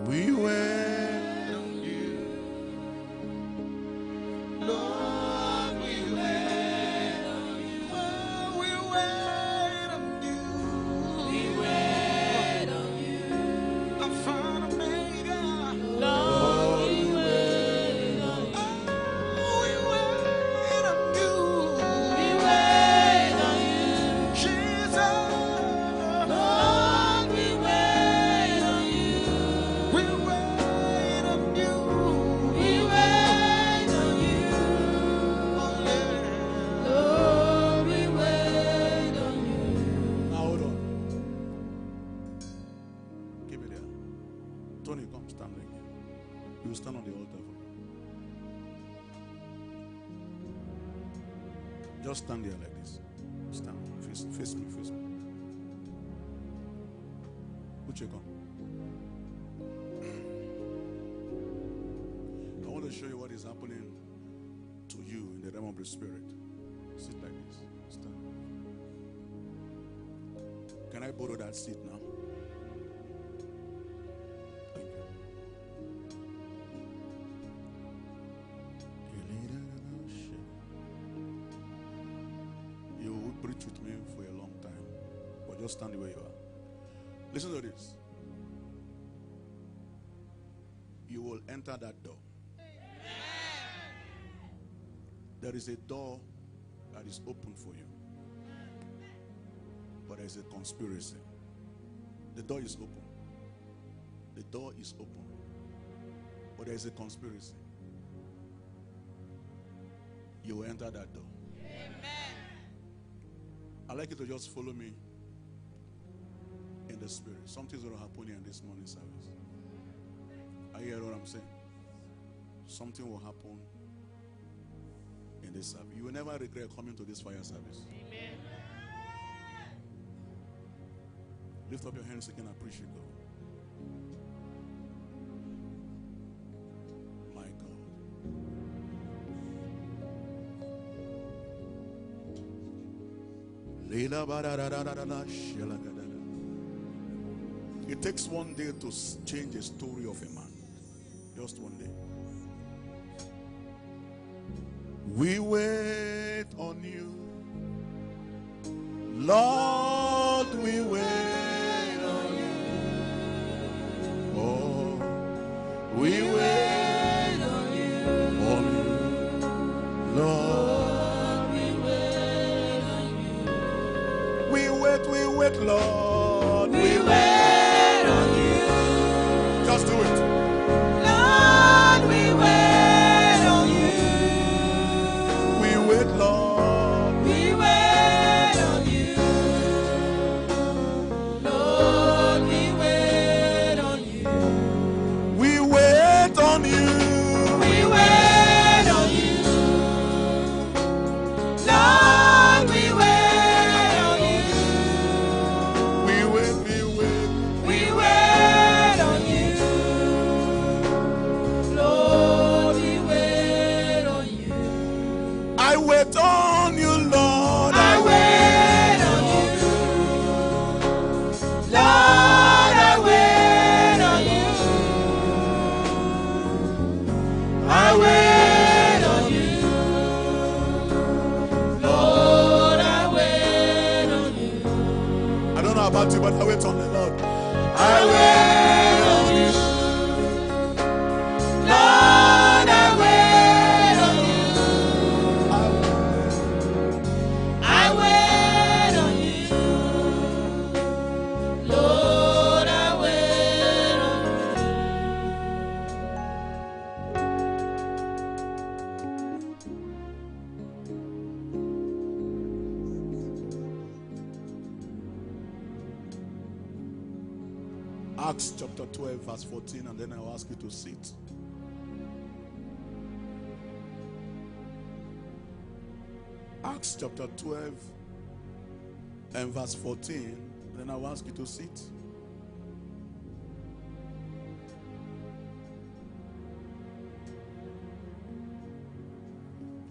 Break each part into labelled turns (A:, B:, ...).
A: We wait on you. Lord, we wait on you. Oh, we wait on you. We wait on you. Alpha and Omega. Lord, we wait on you. Oh, we wait on you. We wait on you. Jesus. Lord, we wait on you. We wait on you. We wait on you. Oh, yeah. Lord, we wait on you. Now hold on. Keep it there. Tony, come stand like you. You stand on the altar for me. Just stand there like this. Stand. Face me. Uche, come. I want to show you what is happening to you in the realm of the spirit. Sit like this. Stand. Can I borrow that seat now? Thank you. You would preach with me for a long time, but just stand where you are. Listen to this. You will enter that door. There is a door that is open for you, but there is a conspiracy. The door is open. The door is open, but there is a conspiracy. You will enter that door. I'd like you to just follow me in the spirit. Something's going to happen here in this morning service. Are you hearing what I'm saying? Something will happen in this service. You will never regret coming to this fire service. Amen. Lift up your hands again and appreciate God. My God. It takes one day to change the story of a man. Just one day. We wait on you, Lord, we wait on you. Oh, we wait on you, Lord, we wait on you. We wait, Lord, we wait on you. Just do it. Lord, we wait on you. We wait, Lord. We wait on you. Lord, we wait on you. We wait on you. We wait on you. Lord, we wait on you. We wait. We wait on you. Lord, we wait on you. I wait on you, Lord. I wait on you. Lord, I wait on you. I wait on you. Lord, I wait on you. I don't know about you, but I wait on the Lord. I wait on you. Lord, I wait on you. I wait on you. Lord, I wait on you. Acts chapter 12 verse 14, and then I'll ask you to sit. Acts chapter 12 and verse 14, then I'll ask you to sit.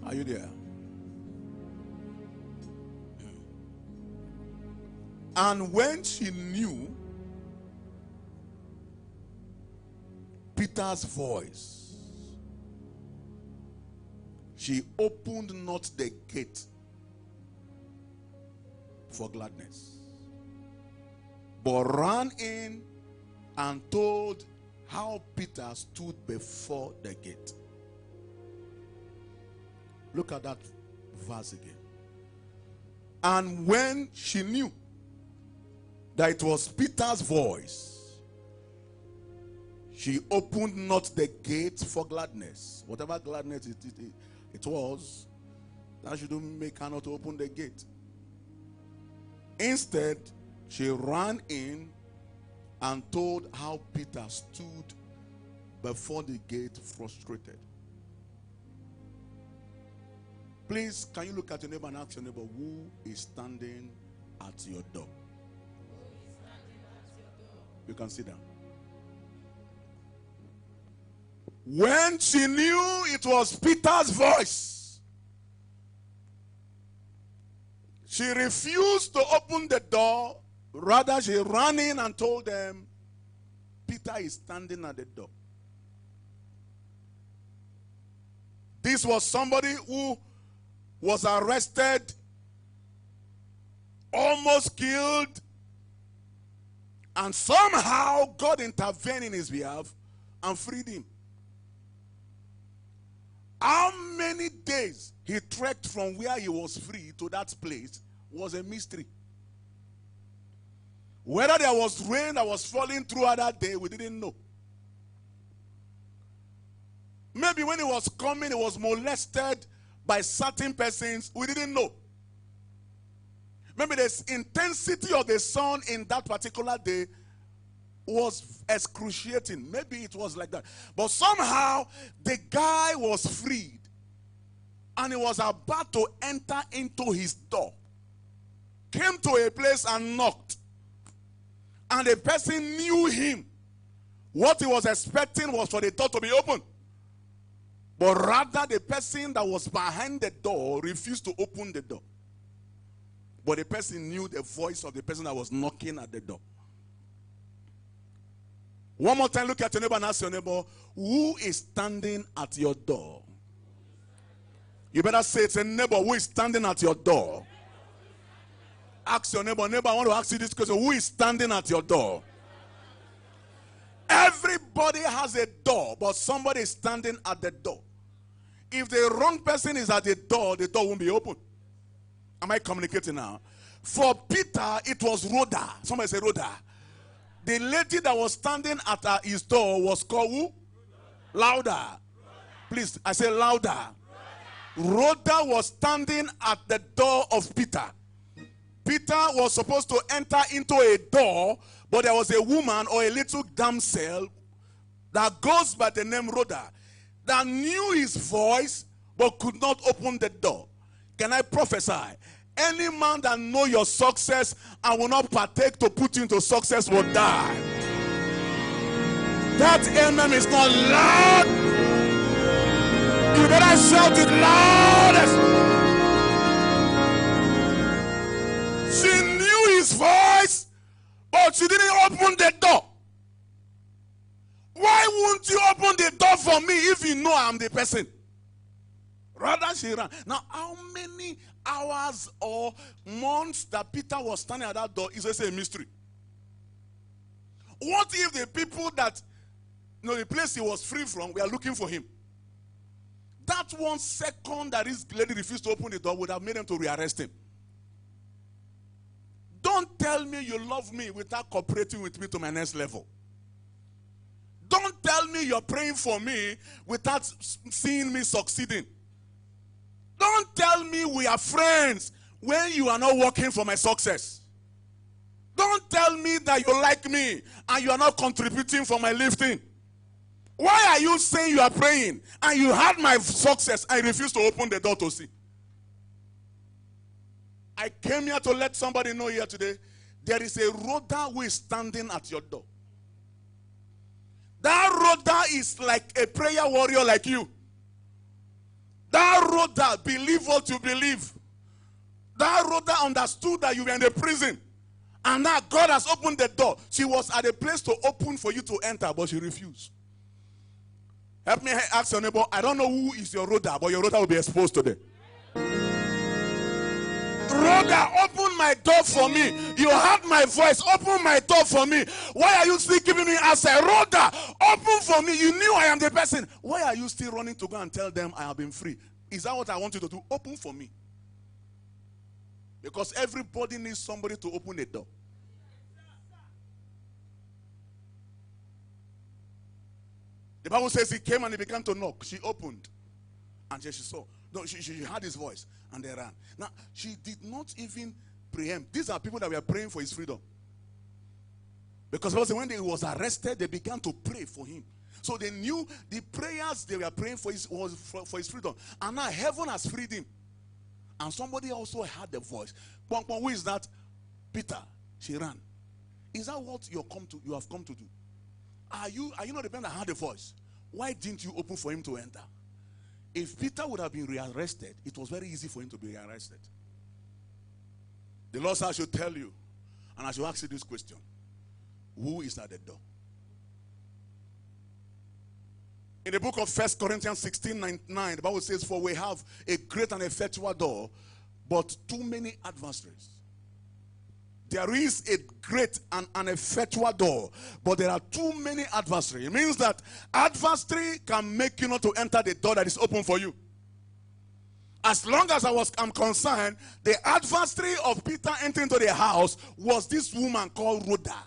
A: Are you there? And when she knew
B: Peter's voice, she opened not the gate for gladness, but ran in and told how Peter stood before the gate. Look at that verse again. And when she knew that it was Peter's voice, she opened not the gate for gladness. Whatever gladness it was, that shouldn't make her not open the gate. Instead, she ran in and told how Peter stood before the gate frustrated. Please, can you look at your neighbor and ask your neighbor, who is standing at your door? You can sit down. When she knew it was Peter's voice, she refused to open the door. Rather, she ran in and told them, Peter is standing at the door. This was somebody who was arrested, almost killed, and somehow God intervened in his behalf and freed him. How many days he trekked from where he was free to that place was a mystery. Whether there was rain that was falling throughout that day, we didn't know. Maybe when he was coming, he was molested by certain persons, we didn't know. Maybe the intensity of the sun in that particular day was excruciating. Maybe it was like that. But somehow, the guy was freed. And he was about to enter into his door. Came to a place and knocked. And the person knew him. What he was expecting was for the door to be open. But rather, the person that was behind the door refused to open the door. But the person knew the voice of the person that was knocking at the door. One more time, look at your neighbor and ask your neighbor, who is standing at your door? You better say it's a neighbor who is standing at your door. Ask your neighbor, I want to ask you this question, who is standing at your door? Everybody has a door, but somebody is standing at the door. If the wrong person is at the door won't be open. Am I communicating now? For Peter, it was Rhoda. Somebody say Rhoda. The lady that was standing at his door was called who? Louder. Please, I say louder. Rhoda was standing at the door of Peter. Peter was supposed to enter into a door, but there was a woman or a little damsel that goes by the name Rhoda that knew his voice but could not open the door. Can I prophesy? Any man that know your success and will not partake to put you into success will die. That amen is not loud. You better shout it loudest. She knew his voice, but she didn't open the door. Why won't you open the door for me if you know I'm the person? Rather, she ran. Now, how many hours or months that Peter was standing at that door is just a mystery? What if the people that, the place he was free from, were looking for him? That 1 second that this lady refused to open the door would have made them to rearrest him. Don't tell me you love me without cooperating with me to my next level. Don't tell me you're praying for me without seeing me succeeding. Don't tell me we are friends when you are not working for my success. Don't tell me that you like me and you are not contributing for my lifting. Why are you saying you are praying and you had my success and refuse to open the door to see? I came here to let somebody know here today, there is a Rhoda who is standing at your door. That Rhoda is like a prayer warrior like you. That Rhoda believe what you believe. That Rhoda understood that you were in the prison. And now God has opened the door. She was at a place to open for you to enter, but she refused. Help me ask your neighbor, I don't know who is your rudder, but your rudder will be exposed today. Rhoda, open my door for me. You heard my voice. Open my door for me. Why are you still giving me answer? Rhoda, open for me. You knew I am the person. Why are you still running to go and tell them I have been free? Is that what I want you to do? Open for me. Because everybody needs somebody to open the door. The Bible says he came and he began to knock. She opened. And she saw. No, she heard his voice and they ran. Now, she did not even preempt. These are people that were praying for his freedom. Because when he was arrested, they began to pray for him. So they knew the prayers they were praying for was for his freedom. And now heaven has freed him. And somebody also heard the voice. Who is that? Peter. She ran. Is that what you have come to do? Are you not the person that heard the voice? Why didn't you open for him to enter? If Peter would have been rearrested, it was very easy for him to be rearrested. The Lord said I should tell you, and I should ask you this question. Who is at the door? In the book of 1 Corinthians 16:9, the Bible says, for we have a great and effectual door, but too many adversaries. There is a great and an effectual door, but there are too many adversaries. It means that adversary can make you not to enter the door that is open for you. As long as I'm concerned, the adversary of Peter entering into the house was this woman called Rhoda.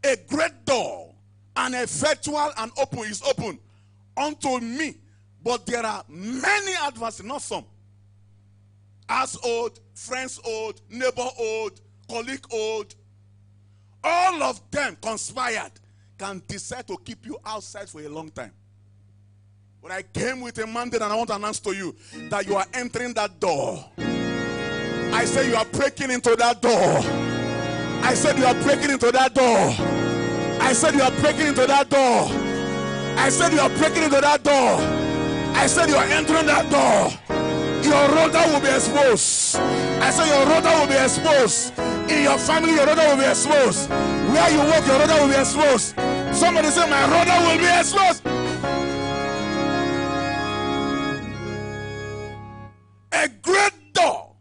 B: A great door, an effectual and open is open unto me, but there are many adversaries, not some. As old, friends old, neighbor old, colleague old, all of them conspired can decide to keep you outside for a long time. But I came with a mandate and I want to announce to you that you are entering that door. I said you are breaking into that door. I said you are breaking into that door. I said you are breaking into that door. I said you are breaking into that door. I said you are entering that door. Your rudder will be exposed. I said your rudder will be exposed. In your family, your rudder will be exposed. Where you work, your rudder will be exposed. Somebody say, my rudder will be exposed. A great door.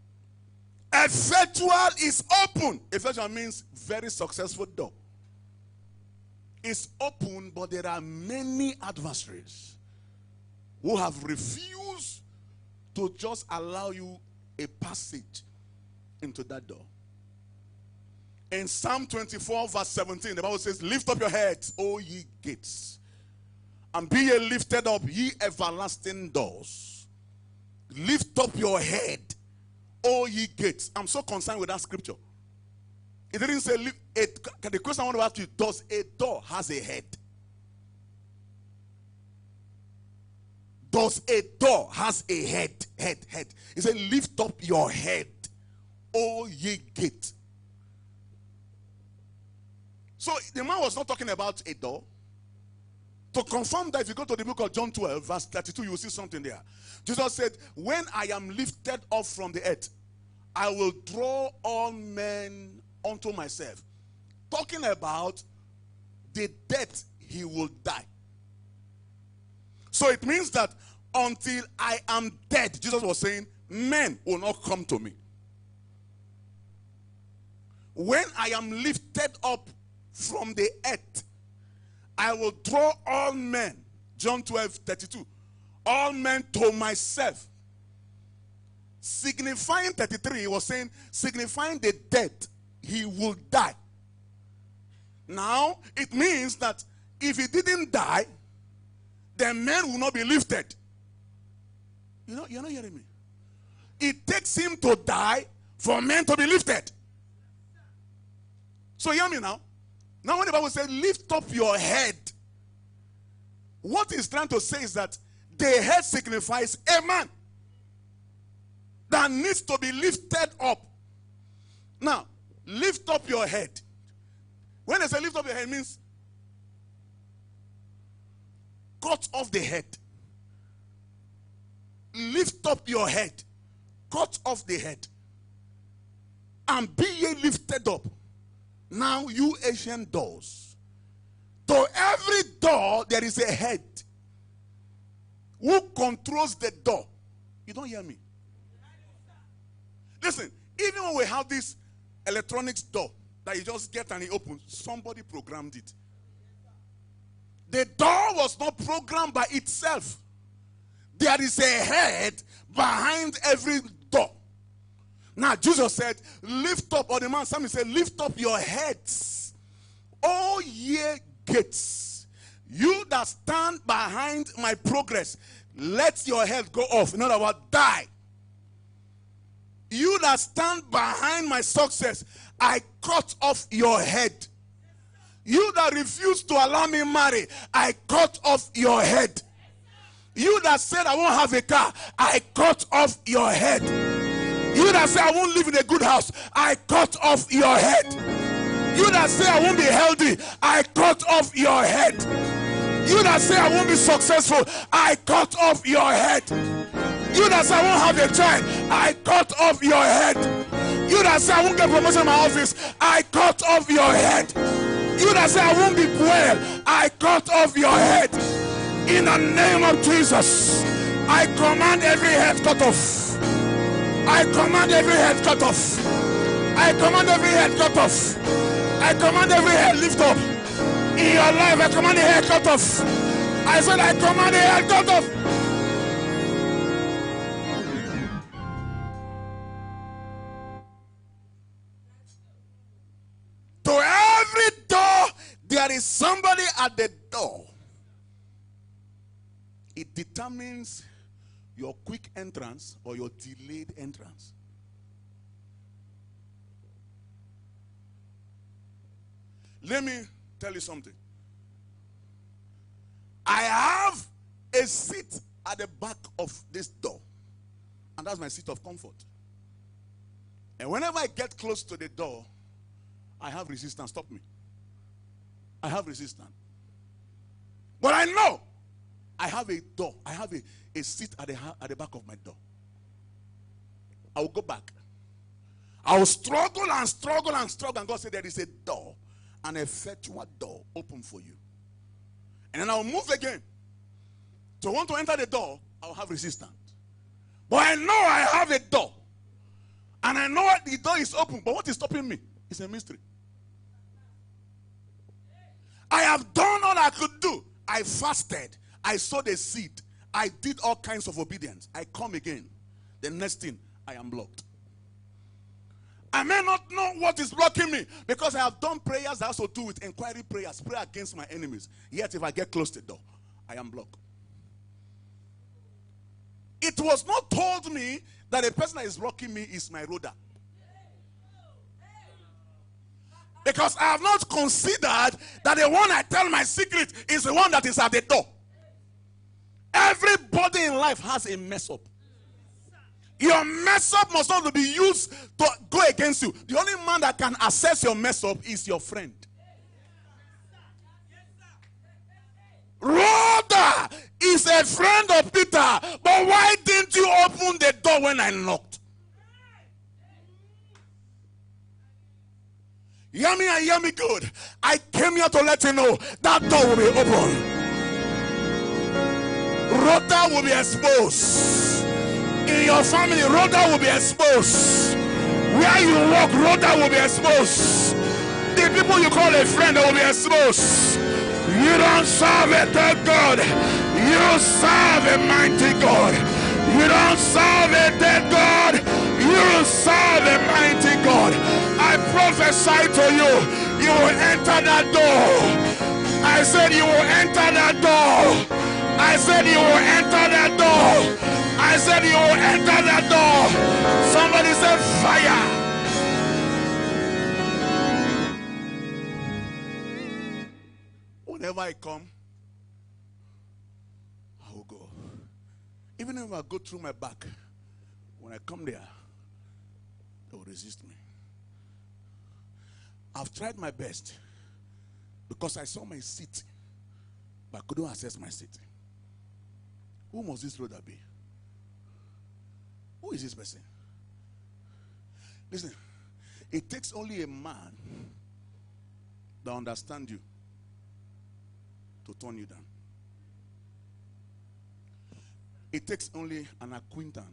B: Effectual is open. Effectual means very successful door. It's open, but there are many adversaries who have refused to just allow you a passage into that door. In Psalm 24 verse 17, the Bible says, lift up your heads, O ye gates, and be ye lifted up, ye everlasting doors. Lift up your head, O ye gates. I'm so concerned with that scripture. It didn't say, the question I want to ask you, does a door has a head? Does a door has a head? Head. He said, lift up your head, O ye gate. So the man was not talking about a door. To confirm that, if you go to the book of John 12, verse 32, you will see something there. Jesus said, when I am lifted up from the earth, I will draw all men unto myself. Talking about the death he will die. So it means that until I am dead, Jesus was saying, men will not come to me. When I am lifted up from the earth, I will draw all men. John 12:32. All men to myself. Signifying 33, he was saying, signifying the death he will die. Now, it means that if he didn't die, the men will not be lifted. You're not hearing me. It takes him to die for men to be lifted. So hear me now. Now when the Bible says lift up your head, what it's trying to say is that the head signifies a man that needs to be lifted up. Now, lift up your head. When they say lift up your head, it means cut off the head. Lift up your head. Cut off the head. And be ye lifted up. Now you ancient doors, To every door, there is a head who controls the door. You don't hear me? Listen, even when we have this electronics door that you just get and it opens, somebody programmed it. The door was not programmed by itself. There is a head behind every door. Now, Jesus said, lift up, or the man Samuel said, lift up your heads, all ye gates. You that stand behind my progress, let your head go off. In other words, die. You that stand behind my success, I cut off your head. You that refuse to allow me marry, I cut off your head. You that said I won't have a car, I cut off your head. You that say I won't live in a good house, I cut off your head. You that say I won't be healthy, I cut off your head. You that say I won't be successful, I cut off your head. You that say I won't have a child, I cut off your head. You that say I won't get promotion in my office, I cut off your head. You that say I won't be well, I cut off your head. In the name of Jesus, I command every head cut off. I command every head cut off. I command every head cut off. I command every head lift up. In your life, I command the head cut off. I said I command the head cut off. To every door, there is somebody at the door. It determines your quick entrance or your delayed entrance. Let me tell you something. I have a seat at the back of this door, and that's my seat of comfort. And whenever I get close to the door, I have resistance. Stop me. I have resistance. But I know I have a door. I have a seat at the back of my door. I will go back. I will struggle and struggle and struggle. And God said there is a door, an effectual door open for you. And then I will move again. So want to enter the door, I will have resistance. But I know I have a door. And I know the door is open. But what is stopping me? It's a mystery. I have done all I could do. I fasted. I sowed a seed. I did all kinds of obedience. I come again. The next thing, I am blocked. I may not know what is blocking me because I have done prayers that also do with inquiry prayers, pray against my enemies. Yet if I get close to the door, I am blocked. It was not told me that the person that is blocking me is my roader. Because I have not considered that the one I tell my secret is the one that is at the door. Everybody in life has a mess up. Your mess up must not be used to go against you. The only man that can assess your mess up is your friend. Rhoda is a friend of Peter, but why didn't you open the door when I knocked? Hear me and hear me good. I came here to let you know that door will be open. Rhoda will be exposed. In your family, Rhoda will be exposed. Where you walk, Rhoda will be exposed. The people you call a friend will be exposed. You don't serve a dead God. You serve a mighty God. You don't serve a dead God. You serve a mighty God. I prophesy to you, you will enter that door. I said you will enter that door. I said you will enter that door. I said you will enter that door. Somebody said fire. Whenever I come, I will go. Even if I go through my back, when I come there, they will resist me. I've tried my best because I saw my seat, but I couldn't access my seat. Who must this brother be? Who is this person? Listen, it takes only a man that understands you to turn you down. It takes only an acquaintance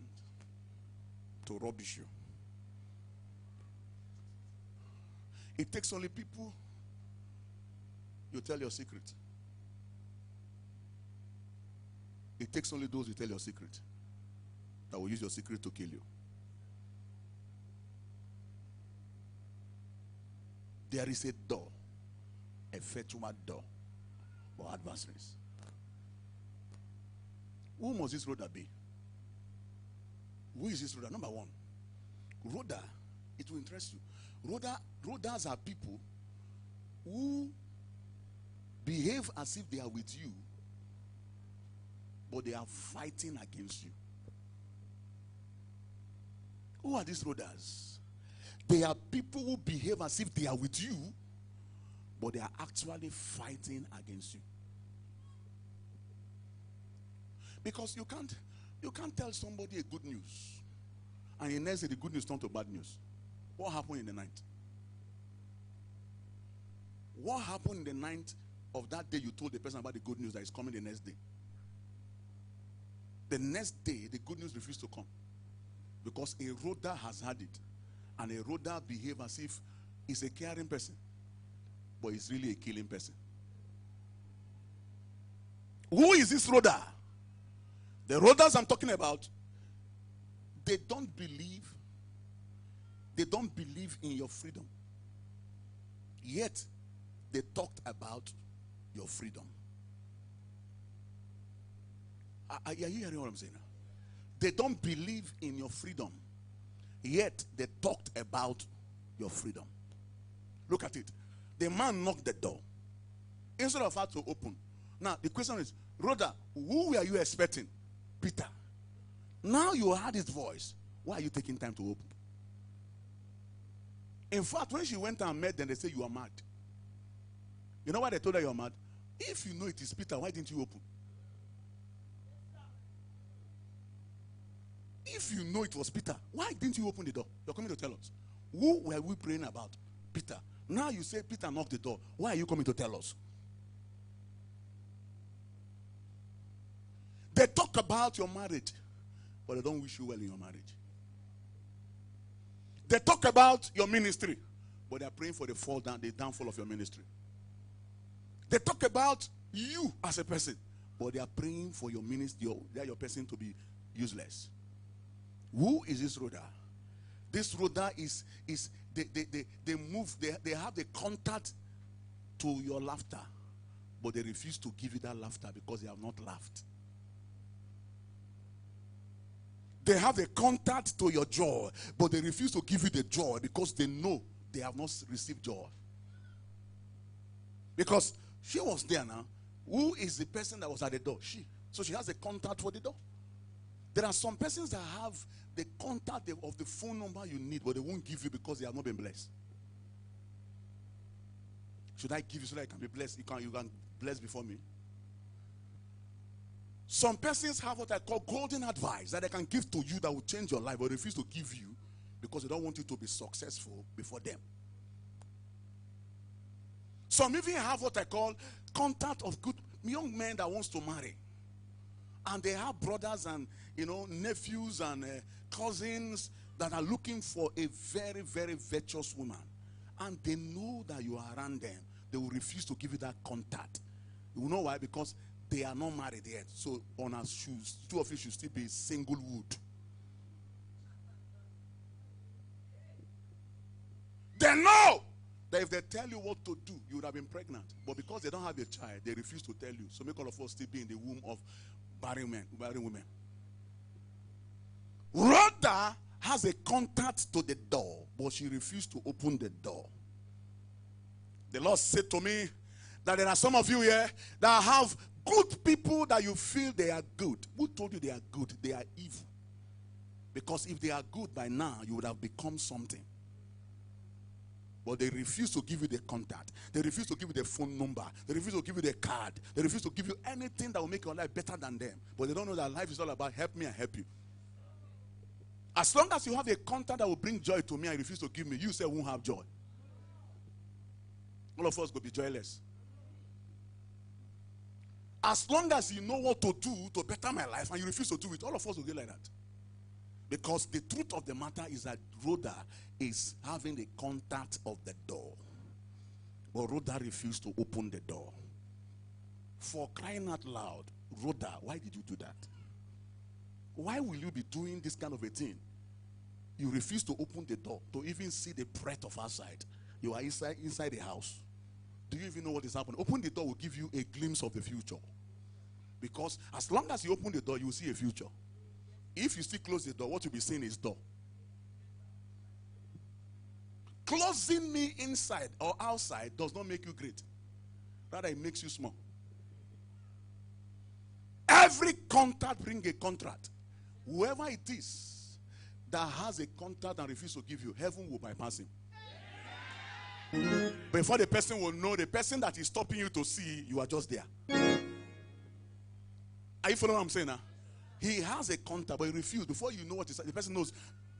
B: to rubbish you. It takes only people you tell your secret. It takes only those you tell your secret that will use your secret to kill you. There is a door, a effectual door for adversaries. Who must this Rhoda be? Who is this Rhoda? Number one, Rhoda, it will interest you. Rhodas are people who behave as if they are with you, but they are fighting against you. Who are these Rhodas? They are people who behave as if they are with you, but they are actually fighting against you. Because you can't tell somebody a good news, and the next day the good news turns to bad news. What happened in the night? What happened in the night of that day you told the person about the good news that is coming the next day? The next day, the good news refused to come. Because a Rhoda has had it. And a Rhoda behaves as if he's a caring person, but he's really a killing person. Who is this Rhoda? The Rhodas I'm talking about, they don't believe in your freedom. Yet, they talked about your freedom. Are you hearing what I'm saying now? They don't believe in your freedom. Yet, they talked about your freedom. Look at it. The man knocked the door instead of her to open. Now, the question is, Rhoda, who were you expecting? Peter. Now you heard his voice. Why are you taking time to open? In fact, when she went and met them, they said, you are mad. You know why they told her you are mad? If you know it is Peter, why didn't you open? If you know it was Peter, why didn't you open the door? You're coming to tell us. Who were we praying about? Peter. Now you say Peter knocked the door. Why are you coming to tell us? They talk about your marriage, but they don't wish you well in your marriage. They talk about your ministry, but they are praying for the downfall of your ministry. They talk about you as a person, but they are praying for your ministry, your person to be useless. Who is this Rhoda? This Rhoda is they move, they have the contact to your laughter, but they refuse to give you that laughter because they have not laughed. They have the contact to your joy, but they refuse to give you the joy because they know they have not received joy. Because she was there now. Who is the person that was at the door? She. So she has a contact for the door. There are some persons that have the contact of the phone number you need, but they won't give you because they have not been blessed. Should I give you so that I can be blessed? You can bless before me. Some persons have what I call golden advice that they can give to you that will change your life, but refuse to give you because they don't want you to be successful before them. Some even have what I call contact of good young men that wants to marry. And they have brothers and nephews and cousins that are looking for a very, very virtuous woman. And they know that you are around them. They will refuse to give you that contact. You know why? Because they are not married yet. So on our shoes, two of you should still be single wood. They know that if they tell you what to do, you would have been pregnant. But because they don't have a child, they refuse to tell you. So make all of us still be in the womb of barren women. Rhoda has a contact to the door, but she refused to open the door. The Lord said to me that there are some of you here that have good people that you feel they are good. Who told you they are good? They are evil. Because if they are good by now, you would have become something. But they refuse to give you the contact. They refuse to give you the phone number. They refuse to give you the card. They refuse to give you anything that will make your life better than them. But they don't know that life is all about help me and help you. As long as you have a contact that will bring joy to me and refuse to give me, you say won't have joy. All of us will be joyless. As long as you know what to do to better my life and you refuse to do it, all of us will get like that. Because the truth of the matter is that Rhoda is having the contact of the door. But Rhoda refused to open the door. For crying out loud, Rhoda, why did you do that? Why will you be doing this kind of a thing? You refuse to open the door to even see the breadth of outside. You are inside the house. Do you even know what is happening? Open the door will give you a glimpse of the future. Because as long as you open the door, you will see a future. If you still close the door, what you'll be seeing is door. Closing me inside or outside does not make you great. Rather, it makes you small. Every contact brings a contract. Whoever it is that has a contract and refuses to give you, heaven will bypass him. Before the person will know, the person that is stopping you to see, you are just there. Are you following what I'm saying now? He has a contact, but he refused. Before you know what the person knows,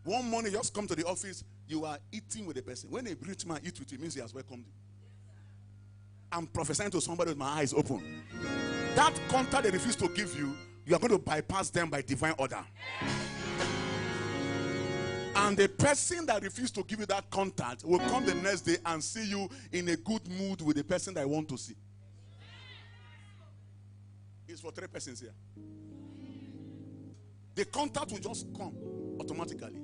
B: one morning you just come to the office, you are eating with the person. When a rich man eats with you, it means he has welcomed you. I'm prophesying to somebody with my eyes open. That contact they refuse to give you, you are going to bypass them by divine order. And the person that refused to give you that contact will come the next day and see you in a good mood with the person that I want to see. It's for 3 persons here. The contact will just come automatically.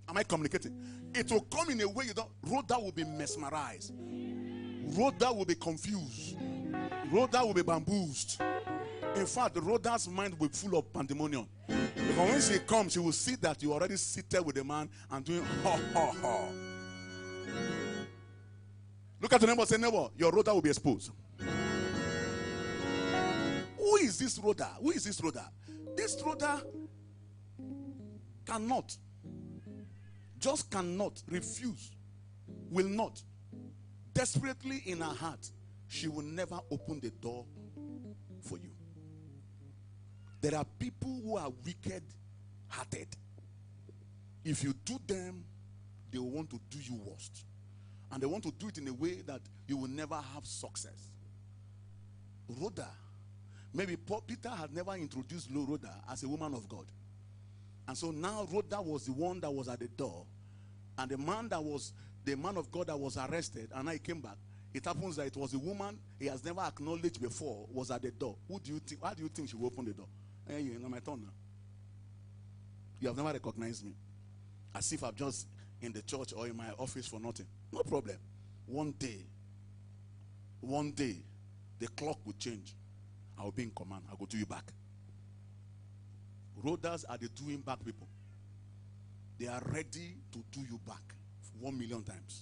B: Am I communicating? It will come in a way you don't. Rhoda will be mesmerized. Rhoda will be confused. Rhoda will be bamboozled. In fact, Rhoda's mind will be full of pandemonium. Because when she comes, she will see that you are already seated with the man and doing ha ha ha. Look at the neighbor and say, neighbor, your Rhoda will be exposed. Who is this Rhoda? Who is this Rhoda? This Rhoda cannot, just cannot, refuse, will not. Desperately in her heart, she will never open the door for you. There are people who are wicked-hearted. If you do them, they will want to do you worst. And they want to do it in a way that you will never have success. Rhoda, maybe Peter had never introduced Rhoda as a woman of God. And so now Rhoda was the one that was at the door. And the man of God that was arrested, and now he came back. It happens that it was a woman he has never acknowledged before was at the door. Why do you think she will open the door? Hey, you know my turn now. You have never recognized me. As if I'm just in the church or in my office for nothing. No problem. One day, the clock will change. I will be in command. I'll go to you back. Rhodas are the doing back people. They are ready to do you back 1 million times.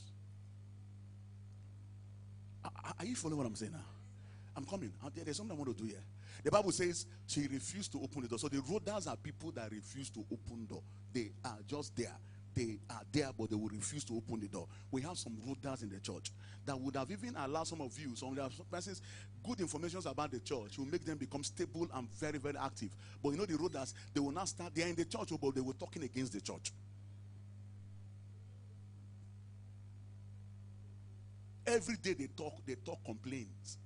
B: Are you following what I'm saying now? I'm coming. There's something I want to do here. The Bible says she refused to open the door. So the Rhodas are people that refuse to open the door. They are just there. They are there, but they will refuse to open the door. We have some Rhodas in the church that would have even allowed some of you, some of the persons, good information about the church will make them become stable and very, very active. But you know the Rhodas, they will not start. They are in the church, but they were talking against the church. Every day they talk complaints.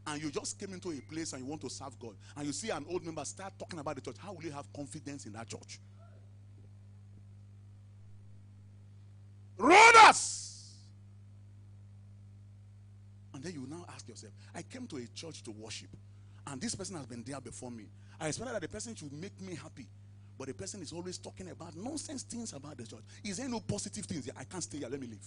B: And you just came into a place and you want to serve God. And you see an old member start talking about the church. How will you have confidence in that church? Rhodas! And then you now ask yourself, I came to a church to worship. And this person has been there before me. I expected that the person should make me happy. But the person is always talking about nonsense things about the church. Is there no positive things? I can't stay here. Let me leave.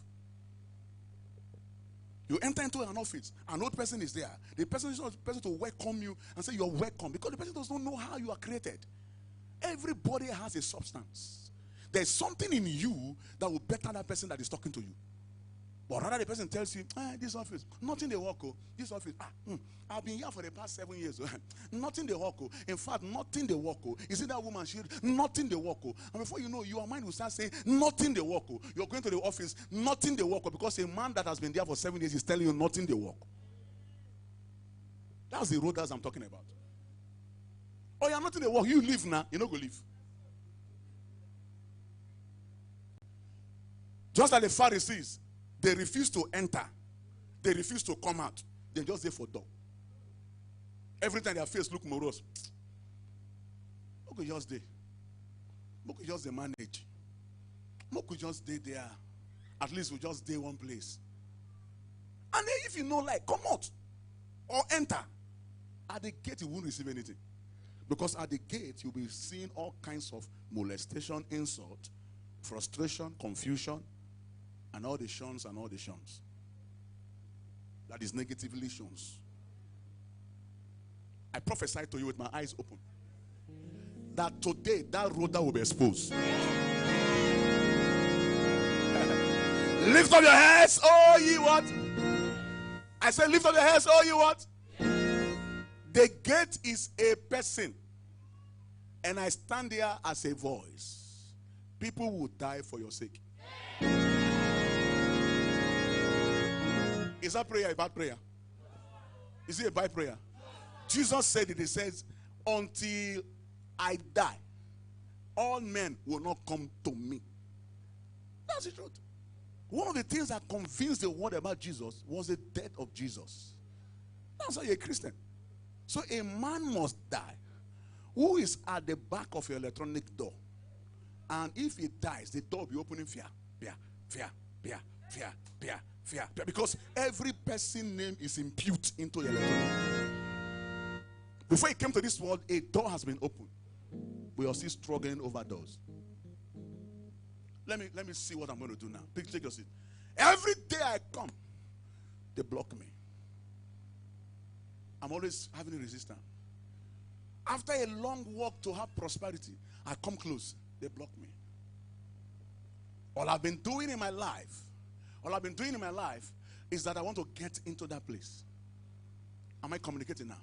B: You enter into an office, an old person is there. The person is not the person to welcome you and say you're welcome because the person does not know how you are created. Everybody has a substance. There's something in you that will better that person that is talking to you. But rather the person tells you, this office, nothing they work. This office, I've been here for the past 7 years. Nothing they work. In fact, nothing they work. You see that woman, nothing they work. And before you know, your mind will start saying, nothing they work. You're going to the office, nothing they work. Because a man that has been there for 7 years is telling you nothing they work. That's the Rhodas I'm talking about. Oh, you're nothing they work. You leave now. You're not going to leave. Just like the Pharisees. They refuse to enter. They refuse to come out. They're just there for door. Every time their face look morose. Moku just day. Moku just dey manage. Moku just day there. At least we just day one place. And then if you know, like, come out or enter. At the gate, you won't receive anything. Because at the gate, you'll be seeing all kinds of molestation, insult, frustration, confusion, and all the shuns and all the shuns. That is negatively shuns. I prophesy to you with my eyes open that today that road that will be exposed. Lift up your heads, oh ye what? I said lift up your heads, oh ye what? The gate is a person, and I stand there as a voice. People will die for your sake. Is that prayer a bad prayer? Is it a bad prayer? Jesus said it. He says, until I die, all men will not come to me. That's the truth. One of the things that convinced the world about Jesus was the death of Jesus. That's why you're a Christian. So a man must die who is at the back of your electronic door. And if he dies, the door will be opening fear, fear, fear, fear, fear, fear, fear. Because every person's name is imputed into the electronic. Before he came to this world, a door has been opened. We are still struggling over doors. Let me see what I'm going to do now. Take your seat. Every day I come, they block me. I'm always having a resistance. After a long walk to have prosperity, I come close, they block me. All I've been doing in my life is that I want to get into that place. Am I communicating now?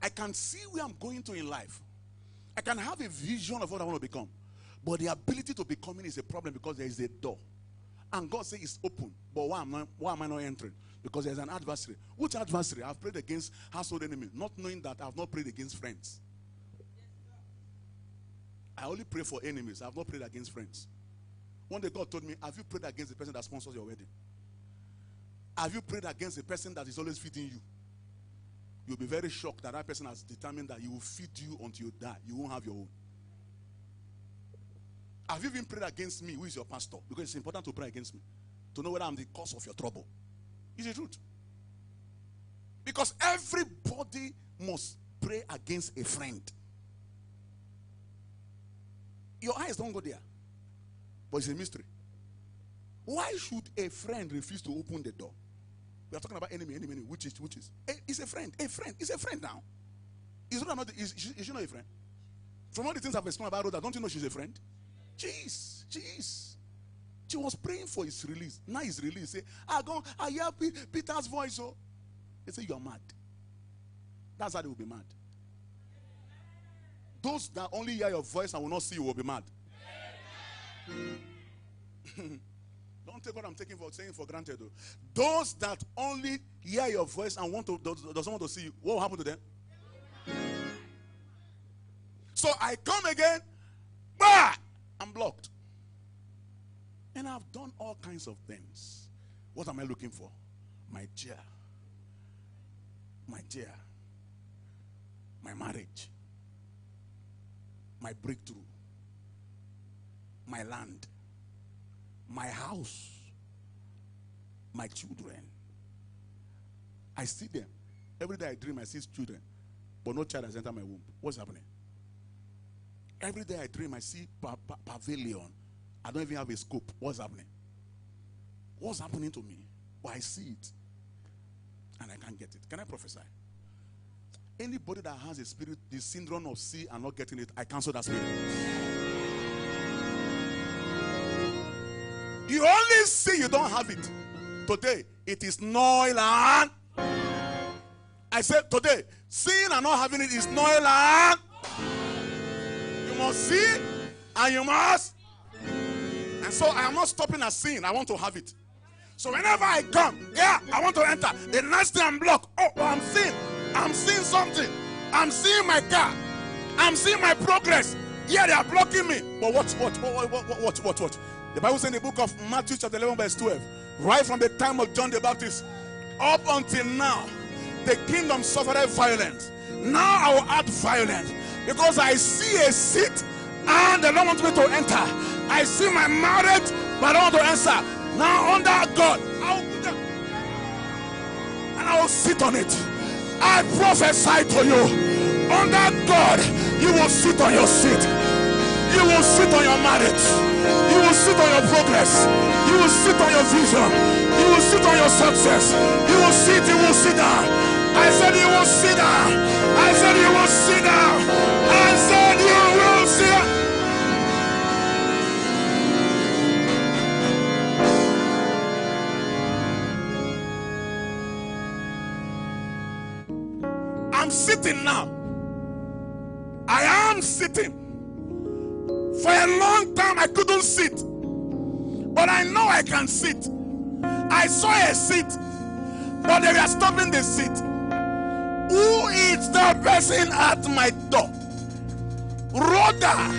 B: I can see where I'm going to in life. I can have a vision of what I want to become. But the ability to becoming is a problem because there is a door. And God says it's open. But why am I not entering? Because there's an adversary. Which adversary? I've prayed against household enemies, not knowing that I've not prayed against friends. I only pray for enemies. I've not prayed against friends. One day God told me, have you prayed against the person that sponsors your wedding? Have you prayed against the person that is always feeding you? You'll be very shocked that that person has determined that he will feed you until you die. You won't have your own. Have you even prayed against me, who is your pastor? Because it's important to pray against me, to know whether I'm the cause of your trouble. It's the truth. Because everybody must pray against a friend. Your eyes don't go there. But it's a mystery. Why should a friend refuse to open the door? We are talking about enemy, which is. It's a friend. A friend. It's a friend now. Is she not a friend? From all the things I've explained about Rhoda, don't you know she's a friend? Jeez. She was praying for his release. Now his release. Say, I hear Peter's voice. Oh. They say, you are mad. That's how they will be mad. Those that only hear your voice and will not see you will be mad. Don't take what I'm saying for granted. Though. Those that only hear your voice and doesn't want to see you, what will happen to them? So I come again, bah! I'm blocked. And I've done all kinds of things. What am I looking for? My chair. My marriage. My breakthrough. My land. My house. My children. I see them. Every day I dream, I see children. But no child has entered my womb. What's happening? Every day I dream, I see pavilion. I don't even have a scope. What's happening? What's happening to me? But I see it. And I can't get it. Can I prophesy? Anybody that has a spirit, the syndrome of see and not getting it, I cancel that spirit. You only see, you don't have it. Today, it is noil and. I said today, seeing and not having it is noil and. You must see and you must. And so I am not stopping at seeing. I want to have it. So whenever I come, I want to enter. The next thing I'm blocked. Oh, I'm seeing. I'm seeing something. I'm seeing my car. I'm seeing my progress. Yeah, they are blocking me. But watch. The Bible says in the book of Matthew chapter 11 verse 12, right from the time of John the Baptist up until now, the kingdom suffered violence. Now I will add violence, because I see a seat and the Lord wants me to enter. I see my marriage, but I don't want to answer. Now under God, I'll put them, and I will sit on it. I prophesy to you, under God, you will sit on your seat. You will sit on your marriage. You will sit on your progress. You will sit on your vision. You will sit on your success. You will sit down. I said you will sit down. I said you will sit down. I said you will sit down. I'm sitting now. I am sitting. For a long time I couldn't sit, but I know I can sit. I saw a seat, but they were stopping the seat. Who is the person at my door? Rhoda,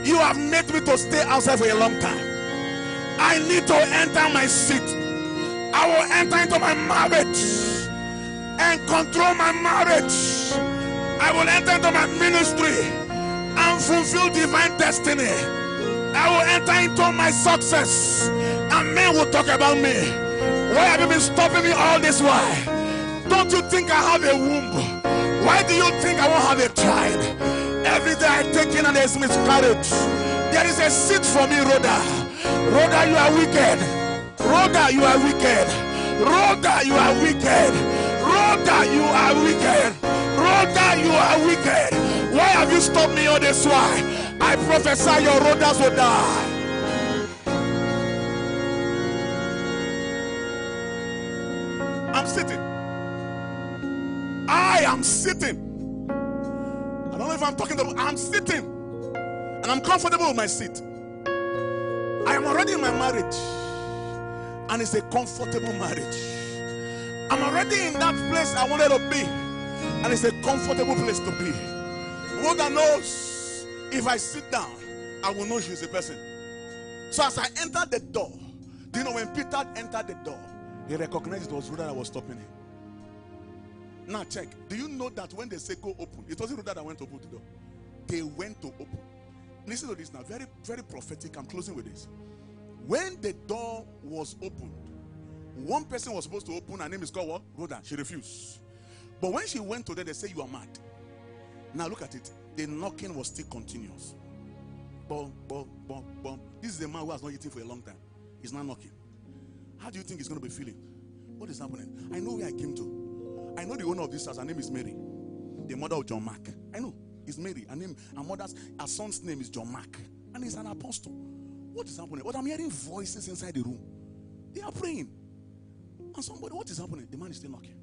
B: you have made me to stay outside for a long time. I need to enter my seat. I will enter into my marriage and control my marriage. I will enter into my ministry and fulfill divine destiny. I will enter into my success, and men will talk about me. Why have you been stopping me all this while? Don't you think I have a womb? Why do you think I won't have a child? Every day I take in and there's miscarriage. There is a seat for me, Rhoda. Rhoda, you are wicked. Rhoda, you are wicked. Rhoda, you are wicked. Rhoda, you are wicked. Rhoda, you are wicked. Why have you stopped me all this while? I prophesy your Rhodas will die. I'm sitting. I am sitting. I don't know if I'm talking to you. I'm sitting. And I'm comfortable with my seat. I am already in my marriage. And it's a comfortable marriage. I'm already in that place I wanted to be. And it's a comfortable place to be. Rhoda knows if I sit down, I will know she's a person. So as I entered the door, do you know when Peter entered the door, he recognized it was Rhoda that was stopping him. Now check. Do you know that when they say go open, it wasn't Rhoda that went to open the door. They went to open. Listen to this now. Very, very prophetic. I'm closing with this. When the door was opened, one person was supposed to open. Her name is called what? Rhoda. She refused. But when she went to them, they say you are mad. Now look at it. The knocking was still continuous. Boom, boom, boom, boom. This is a man who has not eaten for a long time. He's not knocking. How do you think he's going to be feeling? What is happening? I know where I came to. I know the owner of this house. Her name is Mary, the mother of John Mark. I know it's Mary. Her son's name is John Mark, and he's an apostle. What is happening? But I'm hearing voices inside the room. They are praying. And somebody, what is happening? The man is still knocking.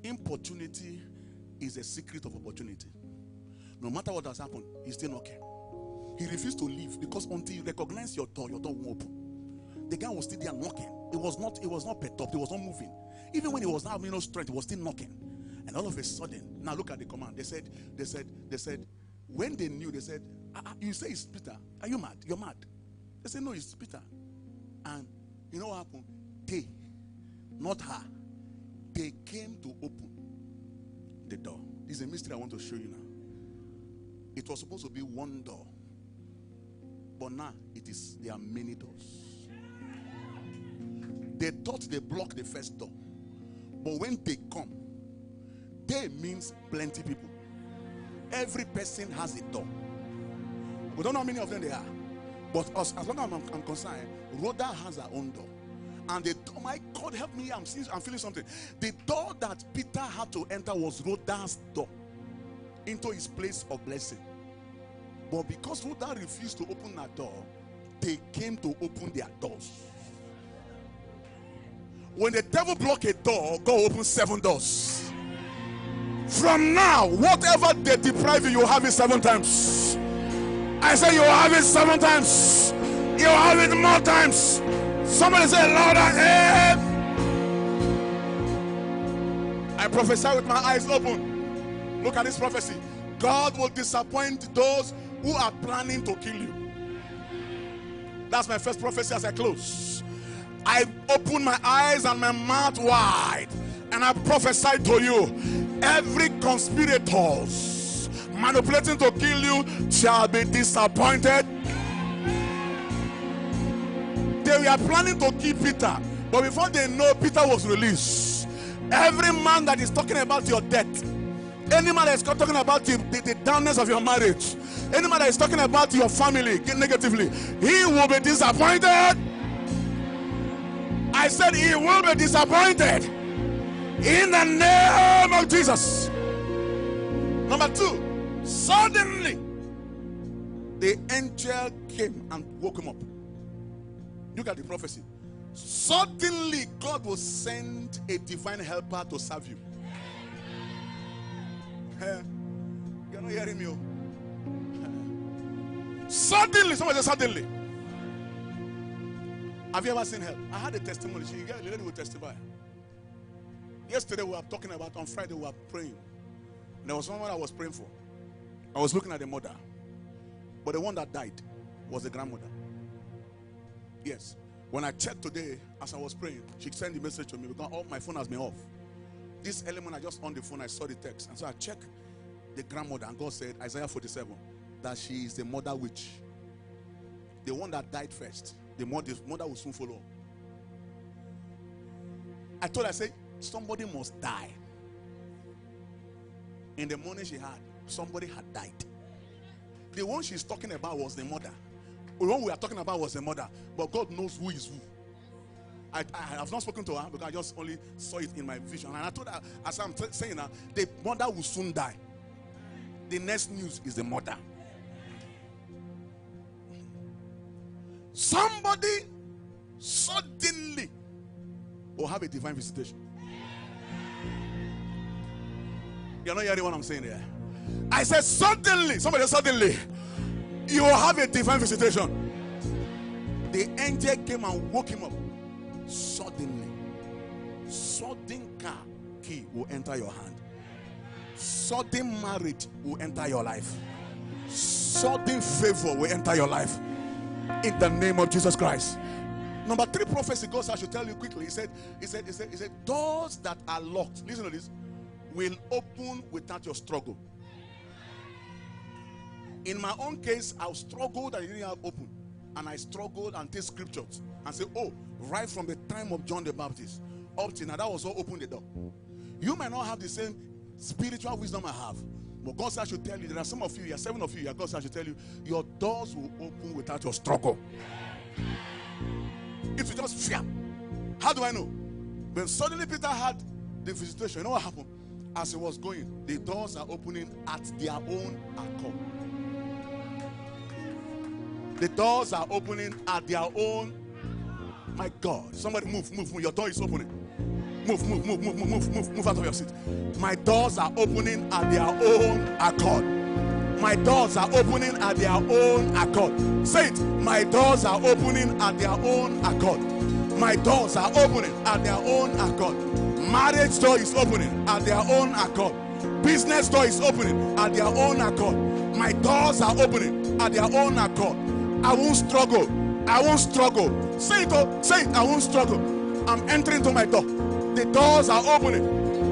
B: Importunity is a secret of opportunity. No matter what has happened, he's still knocking. He refused to leave because until you recognize your door won't open. The guy was still there knocking. It was not perturbed. It was not moving. Even when he was not having no strength, he was still knocking. And all of a sudden, now look at the command. They said, when they knew, they said, you say it's Peter. Are you mad? You're mad. They said, no, it's Peter. And you know what happened? They, not her, they came to open the door. This is a mystery I want to show you now. It was supposed to be one door, but now there are many doors. They thought they blocked the first door, but when they come, they means plenty people. Every person has a door. We don't know how many of them there are, but us, as long as I'm concerned, Rhoda has her own door. And the door, my God, help me, I'm feeling something. The door that Peter had to enter was Rhoda's door into his place of blessing. But because Rhoda refused to open her door, they came to open their doors. When the devil blocks a door, God opens 7 doors. From now, whatever they deprive you, you'll have it 7 times. I say you'll have it 7 times. You'll have it more times. Somebody say louder. I prophesy with my eyes open. Look at this prophecy. God will disappoint those who are planning to kill you. That's my first prophecy as I close. I open my eyes and my mouth wide. And I prophesy to you, every conspirators manipulating to kill you shall be disappointed. They were planning to kill Peter, but before they know, Peter was released. Every man that is talking about your death, any man that is talking about the downness of your marriage, any man that is talking about your family negatively, he will be disappointed. I said he will be disappointed in the name of Jesus. Number 2, suddenly the angel came and woke him up. Look at the prophecy. Suddenly God will send a divine helper to serve you. You're not hearing me. Suddenly, somebody say suddenly. Have you ever seen help? I had a testimony. A lady will testify. Yesterday we were talking about, on Friday we were praying. And there was someone I was praying for. I was looking at the mother. But the one that died was the grandmother. Yes. When I checked today, as I was praying, she sent the message to me because my phone has been off. This element, I just on the phone, I saw the text. And so I checked the grandmother, and God said, Isaiah 47, that she is the mother witch. The one that died first. The mother will soon follow. I told her, I said, somebody must die. In the morning she had, somebody had died. The one she's talking about was the mother. The one we are talking about was the mother. But God knows who is who. I have not spoken to her because I just only saw it in my vision. And I told her, as I'm saying now, the mother will soon die. The next news is the mother. Somebody suddenly will have a divine visitation. You're not hearing what I'm saying here. I said suddenly, somebody suddenly, you will have a divine visitation. The angel came and woke him up. Suddenly, sudden car key will enter your hand. Sudden marriage will enter your life. Sudden favor will enter your life. In the name of Jesus Christ. Number 3 prophecy, God said I should tell you quickly. He said, doors that are locked, listen to this, will open without your struggle. In my own case, I struggled and it didn't have open. And I struggled and take scriptures and say, oh, right from the time of John the Baptist up to now, that was what opened the door. You might not have the same spiritual wisdom I have, but God said I should tell you, there are some of you, 7 of you here, God said I should tell you, your doors will open without your struggle. It will just fear. How do I know? When suddenly Peter had the visitation, you know what happened? As he was going, the doors are opening at their own accord. The doors are opening at their own. My God, somebody move. Your door is opening. Move out of your seat. My doors are opening at their own accord. My doors are opening at their own accord. Say it. My doors are opening at their own accord. My doors are opening at their own accord. Marriage door is opening at their own accord. Business door is opening at their own accord. My doors are opening at their own accord. I won't struggle. I won't struggle. Say it, say it. I won't struggle. I'm entering to my door. The doors are opening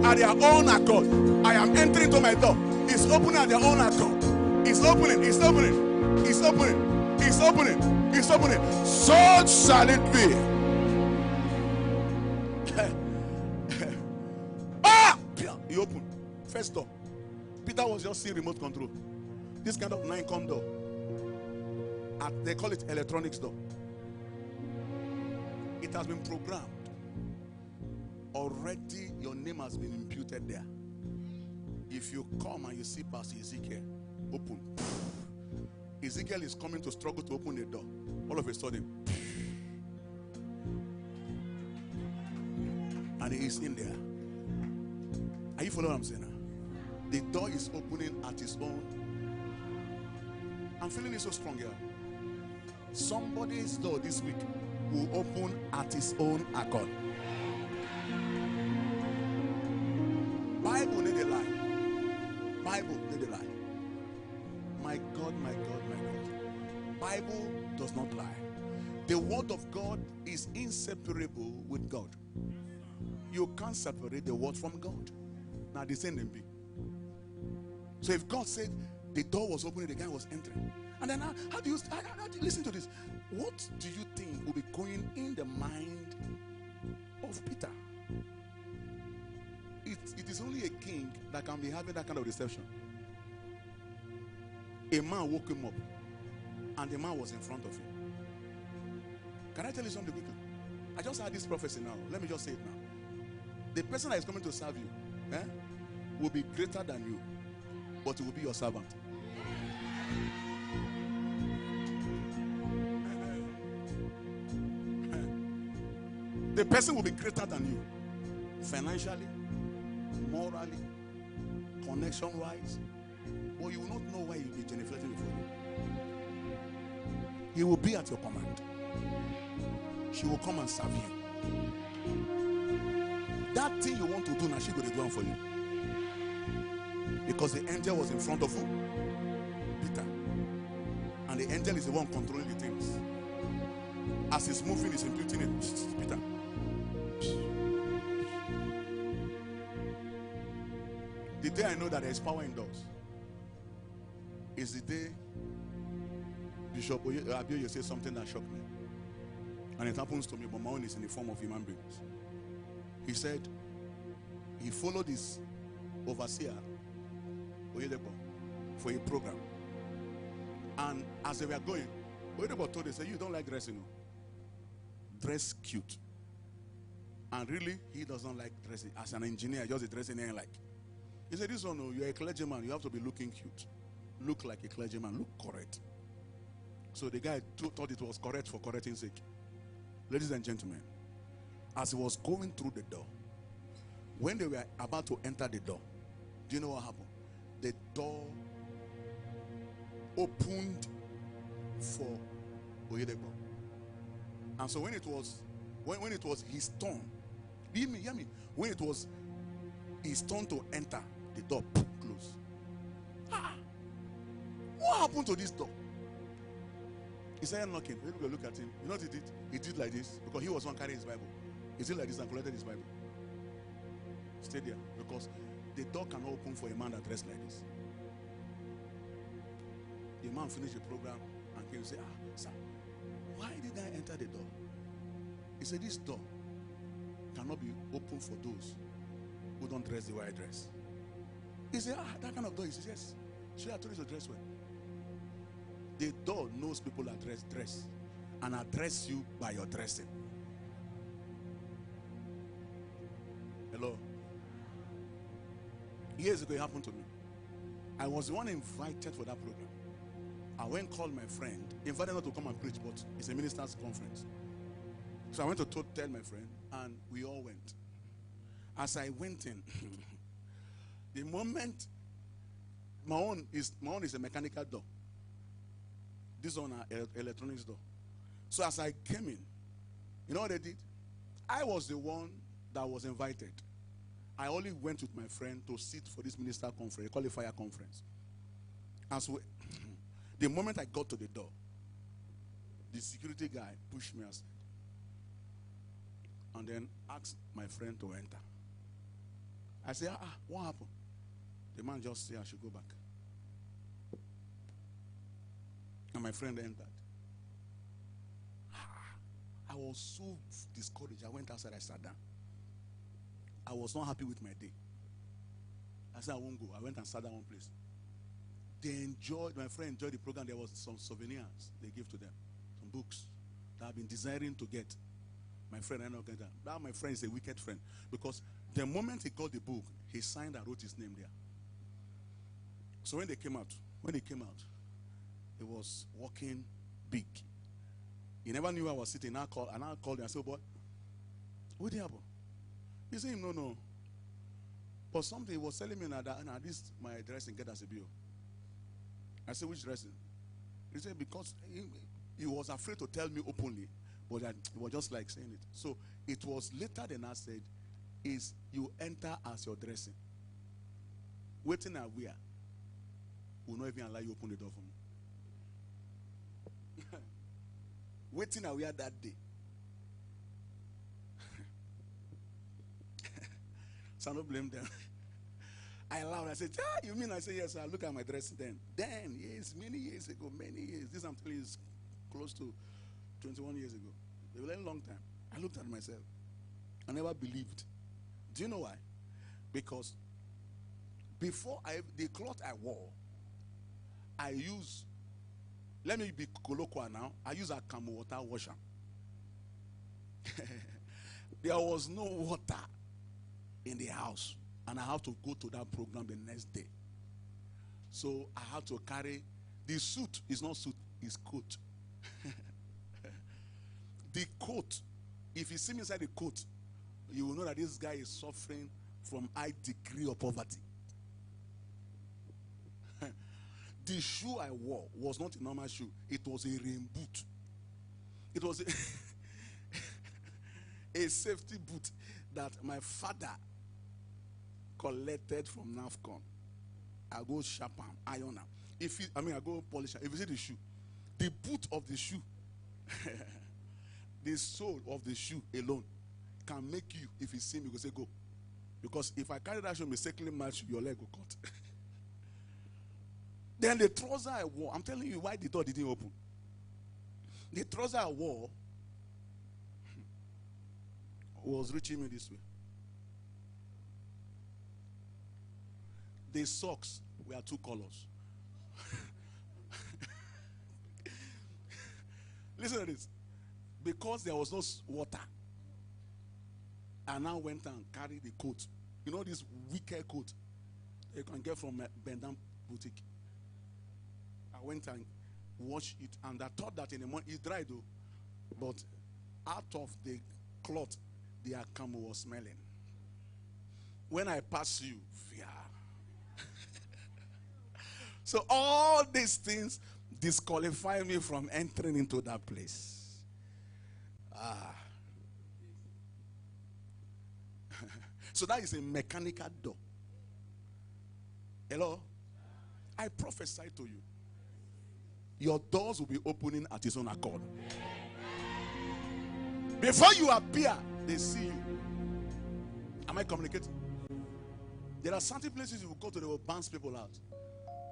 B: at their own accord. I am entering to my door. It's opening at their own accord. It's opening. It's opening. It's opening. It's opening. It's opening. So shall it be. He opened. First door. Peter was just seeing remote control. This kind of 9-com door. They call it electronics door. It has been programmed. Already your name has been imputed there. If you come and you see Pastor Ezekiel, open. Ezekiel is coming to struggle to open the door. All of a sudden, and he is in there. Are you following what I'm saying now? The door is opening at its own. I'm feeling it so strong here. Somebody's door this week will open at its own accord. Bible need a lie. Bible need a lie. My God, my God, my God. Bible does not lie. The word of God is inseparable inseparable with God. You can't separate the word from God. Now the same thing be. So if God said the door was opening, the guy was entering. And then how do you listen to this? What do you think will be going in the mind of Peter? It is only a king that can be having that kind of reception. A man woke him up, and the man was in front of him. Can I tell you something quickly? I just had this prophecy now. Let me just say it now. The person that is coming to serve you will be greater than you, but he will be your servant. The person will be greater than you, financially, morally, connection-wise, but you will not know why he will be genuflecting before you. He will be at your command. She will come and serve you. That thing you want to do now, she will do it for you. Because the angel was in front of who? Peter. And the angel is the one controlling the things. As he's moving, he's imputing it. Peter. The day I know that there is power in doors is the day Bishop Abioye said something that shocked me. And it happens to me, but my own is in the form of human beings. He said he followed his overseer for a program. And as they were going, Oyedebo told him, say, you don't like dressing, no? Dress cute. And really, he doesn't like dressing. As an engineer, just dressing ain't like. He said, this one, no, you're a clergyman, you have to be looking cute. Look like a clergyman, look correct. So the guy thought it was correct for correcting's sake. Ladies and gentlemen, as he was going through the door, when they were about to enter the door, do you know what happened? The door opened for Oyedebo. And so when it was his turn, hear me, when it was his turn to enter, the door closed. What happened to this door? He started knocking. When we look at him, you know what he did? He did like this because he was one carrying his Bible. He did like this and collected his Bible. Stay there because the door cannot open for a man that dressed like this. The man finished the program and came and said, sir, why did I enter the door? He said, this door cannot be open for those who don't dress the way I dress. He said, that kind of door? He says, yes. Sure, I told you to dress well. The door knows people that dress and address you by your dressing. Hello. Years ago, it happened to me. I was the one invited for that program. I went called my friend, invited not to come and preach, but it's a minister's conference. So I went to tell my friend, and we all went. As I went in, the moment my own is a mechanical door. This one an electronics door. So as I came in, you know what they did? I was the one that was invited. I only went with my friend to sit for this minister conference, a qualifier conference. And so the moment I got to the door, the security guy pushed me aside and then asked my friend to enter. I said, what happened? The man just said I should go back. And my friend entered. I was so discouraged. I went outside, I sat down. I was not happy with my day. I said, I won't go. I went and sat down one place. My friend enjoyed the program. There was some souvenirs they gave to them, some books that I've been desiring to get. My friend, I know that. Now my friend is a wicked friend because the moment he got the book, he signed and wrote his name there. So when he came out, he was walking big. He never knew I was sitting. I called him. I said, boy, what did happen? He said, no. But something he was telling me that this my dressing get as a bill. I said, which dressing? He said, because he was afraid to tell me openly, but he was just like saying it. So it was later than I said, is you enter as your dressing. Waiting and wear will not even allow you open the door for me. Waiting and wear that day So I don't blame them. I laughed. I said, ah, you mean? I said, yes. I look at my dress then. Then, yes, many years ago, many years. This I'm telling you is close to 21 years ago. A very long time. I looked at myself. I never believed. Do you know why? Because before the cloth I wore, I use, let me be colloquial now, I use a camel water washer. There was no water in the house, and I have to go to that program the next day. So I had to carry, the suit is not suit, it's coat. The coat, if you see me inside the coat, you will know that this guy is suffering from high degree of poverty. The shoe I wore was not a normal shoe. It was a rain boot. It was a safety boot that my father collected from NAFCON. I go sharpen, iron. I go polish. If you see the shoe, the boot of the shoe, the sole of the shoe alone can make you, if you see me, you say go. Because if I carry that shoe mistakenly match, your leg will cut. Then the trouser I wore, I'm telling you why the door didn't open. The trouser I wore was reaching me this way. The socks were two colors. Listen to this. Because there was no water, I now went and carried the coat. You know this wicker coat you can get from Bendam Boutique. I went and washed it, and I thought that in the morning it dried though, but out of the cloth, the camel was smelling. When I pass you, yeah. So all these things disqualify me from entering into that place. So that is a mechanical door. Hello? I prophesy to you. Your doors will be opening at its own accord. Before you appear, they see you. Am I communicating? There are certain places you will go to, they will bounce people out.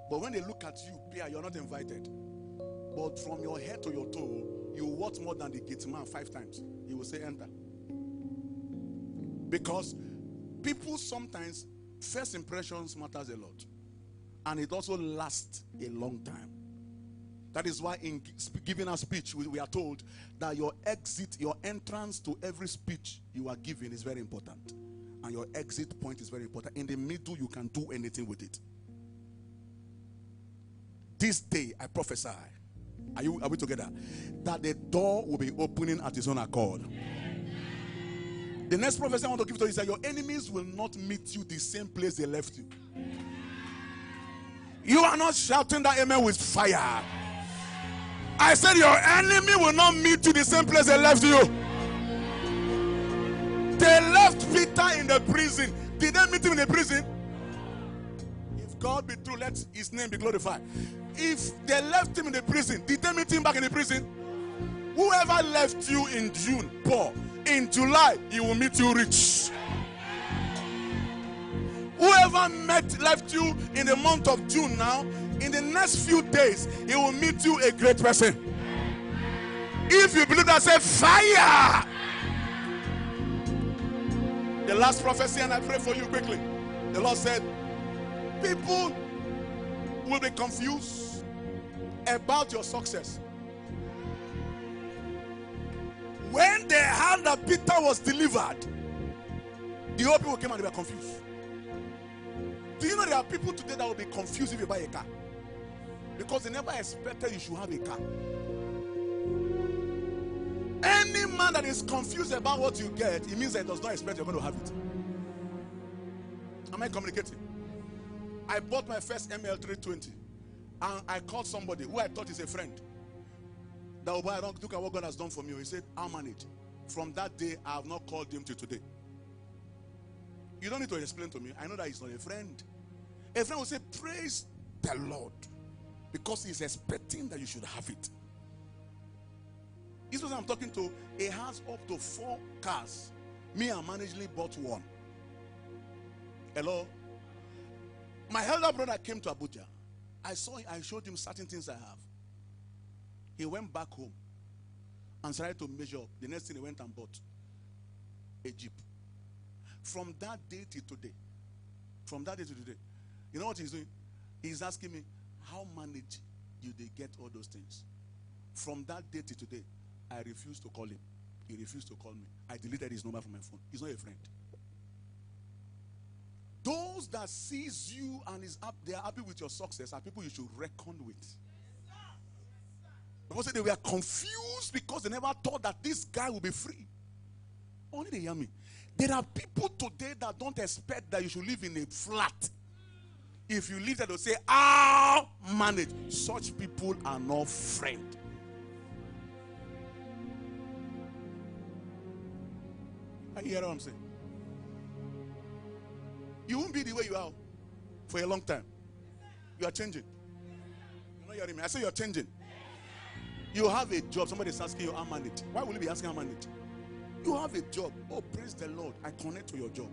B: But when they look at you, Pierre, you're not invited. But from your head to your toe, you walk more than the gate man 5 times. He will say, enter. Because people sometimes, first impressions matters a lot. And it also lasts a long time. That is why in giving a speech, we are told that your exit, your entrance to every speech you are giving is very important. And your exit point is very important. In the middle, you can do anything with it. This day, I prophesy. Are we together? That the door will be opening at its own accord. The next prophecy I want to give to you is that your enemies will not meet you the same place they left you. You are not shouting that amen with fire. I said your enemy will not meet you the same place they left you. They left Peter in the prison. Did they meet him in the prison? If God be true, let his name be glorified. If they left him in the prison, did they meet him back in the prison? Whoever left you in June, poor, in July, he will meet you rich. Whoever left you in the month of June now, in the next few days, he will meet you a great person. If you believe that, say fire. The last prophecy, and I pray for you quickly. The Lord said, people will be confused about your success. When they heard that Peter was delivered, the whole people came and they were confused. Do you know there are people today that will be confused if you buy a car? Because they never expected you should have a car. Any man that is confused about what you get, it means that he does not expect you're going to have it. Am I communicating? I bought my first ML320 and I called somebody who I thought is a friend. That will buy, look at what God has done for me. He said, I'll manage. From that day, I have not called him till today. You don't need to explain to me. I know that he's not a friend. A friend will say, praise the Lord. Because he's expecting that you should have it. This person I'm talking to, he has up to 4 cars. Me, I managedly bought one. Hello? My elder brother came to Abuja. I showed him certain things I have. He went back home and tried to measure up. The next thing he went and bought a Jeep. From that day to today, you know what he's doing? He's asking me, how manage you they get all those things? From that day to today, I refused to call him. He refused to call me. I deleted his number from my phone. He's not a friend. Those that sees you and they are happy with your success are people you should reckon with. Because they were confused because they never thought that this guy will be free. Only they hear me. There are people today that don't expect that you should live in a flat. If you live there, they'll say, I'll manage. Such people are not friends. Are you hearing what I'm saying? You won't be the way you are for a long time. You are changing. You're not hearing me. I say you're changing. You have a job. Somebody is asking you, how manage. Why will you be asking how manage? You have a job. Oh, praise the Lord. I connect to your job.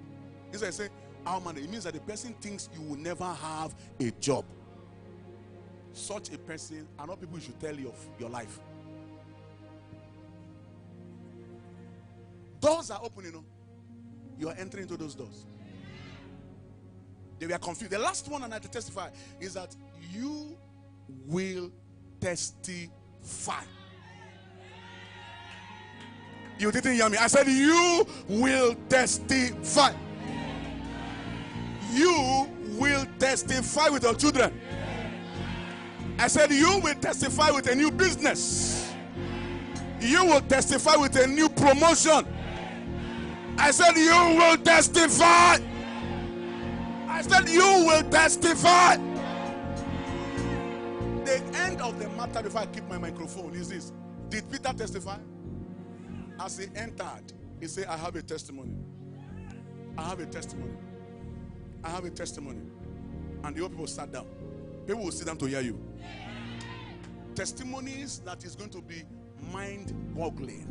B: This is why I say, how manage. It means that the person thinks you will never have a job. Such a person are not people you should tell you of your life. Doors are open, you know. You are entering into those doors. They were confused. The last one, and I have to testify, is that you will testify. You didn't hear me. I said you will testify. You will testify with your children. I said you will testify with a new business. You will testify with a new promotion. I said you will testify. I said you will testify. The end of the matter, before I keep my microphone, is this. Did Peter testify? As he entered, he said, I have a testimony. I have a testimony. I have a testimony. And the old people sat down. People will sit down to hear you. Testimonies that is going to be mind-boggling.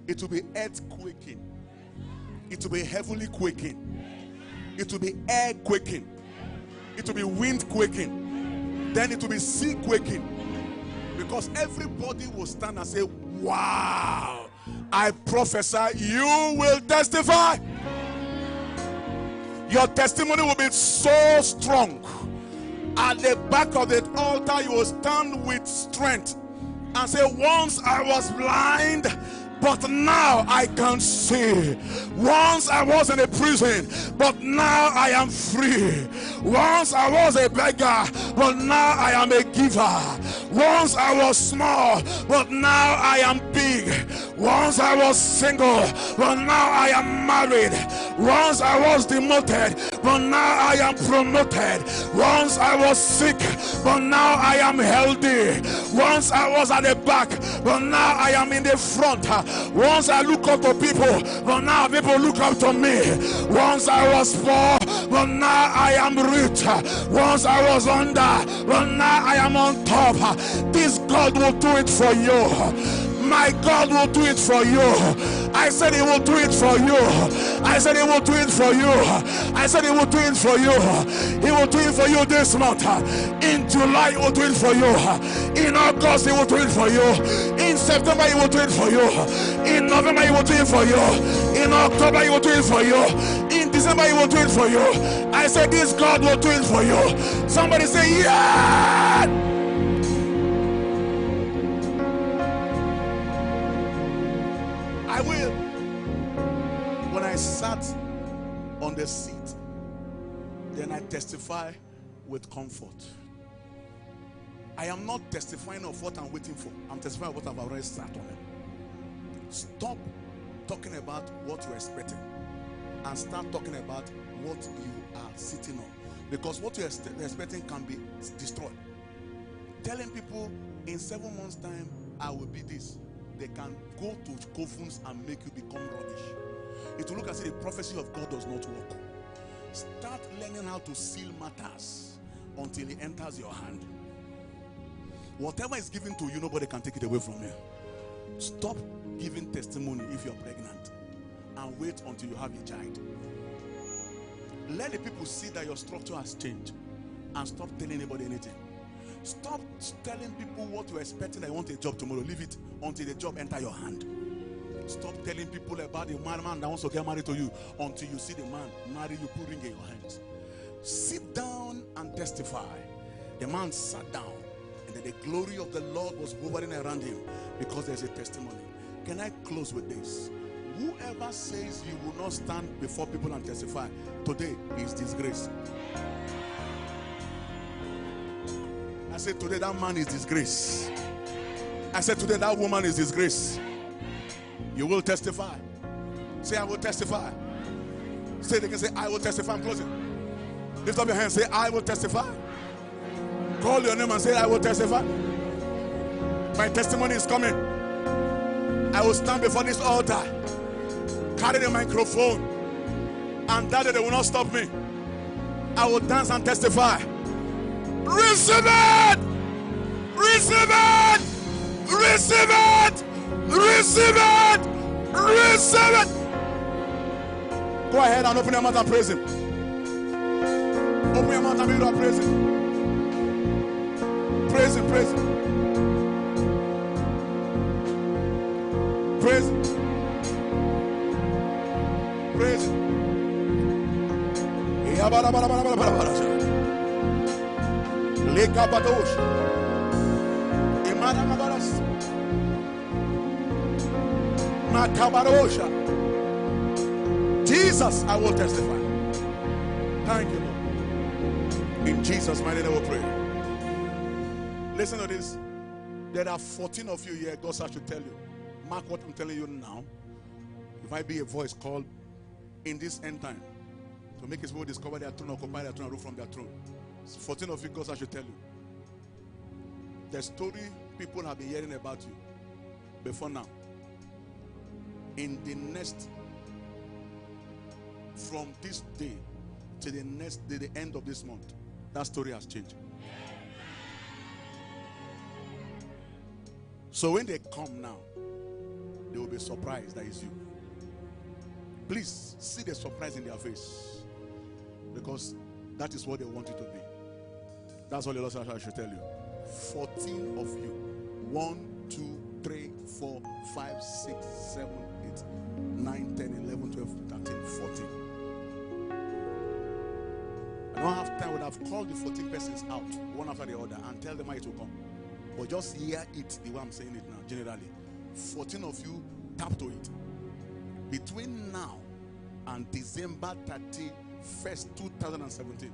B: It will be earth-quaking. It will be heavily quaking. It will be air quaking. It will be wind quaking. Then it will be sea quaking. Because everybody will stand and say, wow, I prophesy you will testify. Your testimony will be so strong. At the back of the altar, you will stand with strength and say, once I was blind, but now I can see. Once I was in a prison, but now I am free. Once I was a beggar, but now I am a giver. Once I was small, but now I am big. Once I was single, but now I am married. Once I was demoted, but now I am promoted. Once I was sick, but now I am healthy. Once I was at the back, but now I am in the front. Once I look up to people, but now people look up to me. Once I was poor, but now I am rich. Once I was under, but now I am on top. This God will do it for you. My God will do it for you. I said he will do it for you. I said he will do it for you. I said he will do it for you. He will do it for you this month. In July he will do it for you. In August he will do it for you. In September he will do it for you. In November he will do it for you. In October he will do it for you. In December he will do it for you. I said this God will do it for you. Somebody say yeah. I will. When I sat on the seat, then I testify with comfort. I am not testifying of what I'm waiting for. I'm testifying of what I've already sat on it. Stop talking about what you're expecting and start talking about what you are sitting on. Because what you're expecting can be destroyed. Telling people in 7 months' time, I will be this. They can go to coffins and make you become rubbish. It will look as if the prophecy of God does not work. Start learning how to seal matters until it enters your hand. Whatever is given to you, nobody can take it away from you. Stop giving testimony if you're pregnant and wait until you have a child. Let the people see that your structure has changed and stop telling anybody anything. Stop telling people what you're expecting. That you want a job tomorrow. Leave it until the job enter your hand. Stop telling people about the man that wants to get married to you until you see the man marry you, put ring in your hands. Sit down and testify. The man sat down, and then the glory of the Lord was hovering around him because there's a testimony. Can I close with this? Whoever says you will not stand before people and testify, today is disgrace. I said today that man is disgrace. I said today that woman is disgrace. You will testify. Say, I will testify. Say it again. Say, I will testify. I'm closing. Lift up your hand. Say, I will testify. Call your name and say, I will testify. My testimony is coming. I will stand before this altar, carry the microphone, and that day they will not stop me. I will dance and testify. Receive it! Receive it! Receive it! Receive it! Receive it! Go ahead and open your mouth and praise him. Open your mouth and begin to praise him. Praise him, praise him. Praise him. Praise him. Jesus, I will testify. Thank you, Lord. In Jesus' mighty name we pray. Listen to this. There are 14 of you here. God should tell you. Mark what I'm telling you now. If I be a voice called in this end time to make his people discover their throne, occupy their throne, and rule from their throne. 14 of you, God should tell you. The story people have been hearing about you before now. In the next, from this day to the next day, the end of this month, that story has changed. So when they come now, they will be surprised that it's you. Please see the surprise in their face, because that is what they want you to be. That's all the Lord should tell you. 14 of you. 1, 2, 3, 4, 5, 6, 7, 8, 9, 10, 11, 12, 13, 14. I don't have time. I would have called the 14 persons out, one after the other, and tell them how it will come. But just hear it the way I'm saying it now, generally. 14 of you, tap to it. Between now and December 31st, 2017,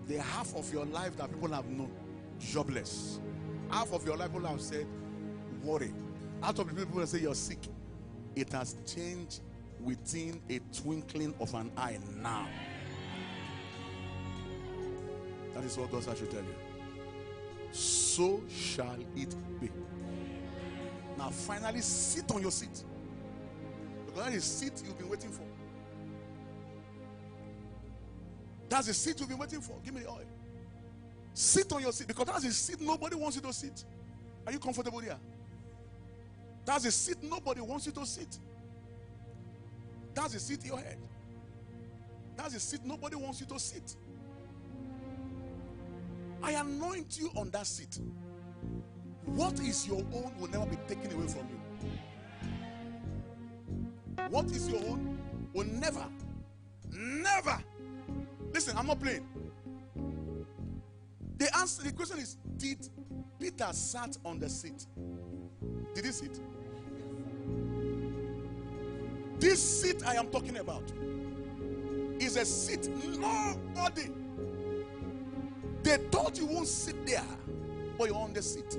B: the half of your life that people have known, jobless. Half of your life people have said, worry. Half of the people that say you're sick, it has changed within a twinkling of an eye now. That is what God should tell you. So shall it be. Now finally sit on your seat. Because that is the seat you've been waiting for. That's the seat you've been waiting for. Give me the oil. Sit on your seat. Because that's the seat nobody wants you to sit. Are you comfortable here? That's the seat nobody wants you to sit. That's the seat in your head. That's the seat nobody wants you to sit. I anoint you on that seat. What is your own will never be taken away from you. What is your own will never. Listen, I'm not playing. The answer, the question is, did Peter sat on the seat? Did he sit? This seat I am talking about is a seat nobody. They thought you won't sit there, but you're on the seat.